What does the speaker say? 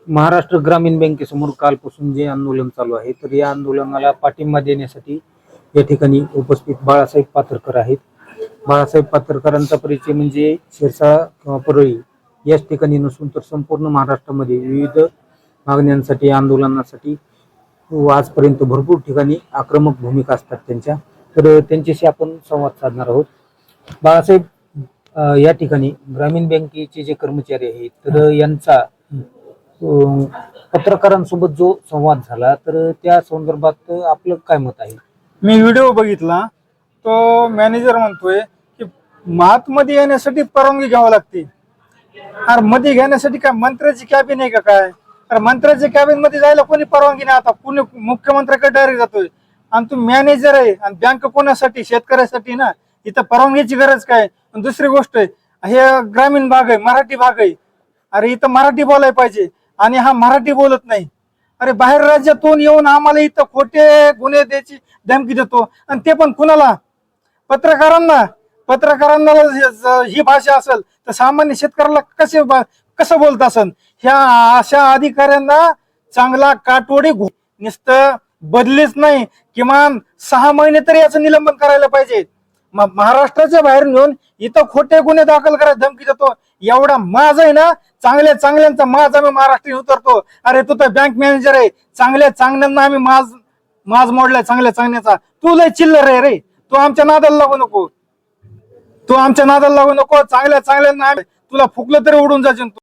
महाराष्ट्र ग्रामीण बँकेसमोर कालपासून जे आंदोलन चालू आहे, तर या आंदोलनाला पाठिंबा देण्यासाठी या ठिकाणी उपस्थित बाळासाहेब पात्रकर आहेत. बाळासाहेब पात्रकरांचा परिचय म्हणजे शिरसाळ किंवा परळी याच ठिकाणी नसून तर संपूर्ण महाराष्ट्रामध्ये विविध मागण्यांसाठी, आंदोलनासाठी आजपर्यंत भरपूर ठिकाणी आक्रमक भूमिका असतात त्यांच्या. तर त्यांच्याशी आपण संवाद साधणार आहोत. बाळासाहेब, या ठिकाणी ग्रामीण बँकेचे जे कर्मचारी आहेत, तर यांचा पत्रकारांसोबत जो संवाद झाला, तर त्या संदर्भात आपलं काय मत आहे? मी व्हिडिओ बघितला. तो मॅनेजर म्हणतोय की आतमध्ये येण्यासाठी परवानगी घ्यावी लागते. अरे मध्ये घेण्यासाठी काय मंत्र्याची कॅबिन आहे का काय? अरे मंत्र्याच्या कॅबिन मध्ये जायला कोणी परवानगी नाही. आता कोणी मुख्यमंत्र्याकडे डायरेक्ट जातोय आणि तू मॅनेजर आहे आणि बँक कोणासाठी? शेतकऱ्यासाठी ना. इथं परवानगीची गरज काय? दुसरी गोष्ट आहे, हे ग्रामीण भाग आहे, मराठी भाग आहे. अरे इथं मराठी बोलायला पाहिजे आणि हा मराठी बोलत नाही. अरे बाहेर राज्यातून येऊन आम्हाला इथं खोटे गुन्हे द्यायची धमकी देतो आणि ते पण कुणाला? पत्रकारांना. पत्रकारांना ही भाषा असेल तर सामान्य शेतकऱ्याला कसं बोलत असेल? ह्या अशा अधिकाऱ्यांना चांगला काटवडी नुसतं बदलीच नाही, किमान 6 महिने तरी याचं निलंबन करायला पाहिजे. महाराष्ट्राच्या बाहेर नेऊन इथं खोटे गुन्हे दाखल करायला धमकी देतो. एवढा माज आहे ना, चांगल्या चांगल्यांचा माज आम्ही महाराष्ट्रीयन उतरतो. अरे तू तर बँक मॅनेजर आहे, चांगल्या चांगल्यांना आम्ही माज मोडलाय चांगल्या चांगल्याचा. तू लय चिल्लर आहे रे. तू आमच्या नादाला लागू नको. चांगल्या चांगल्यांना तुला फुकलं तरी उडून जाशील.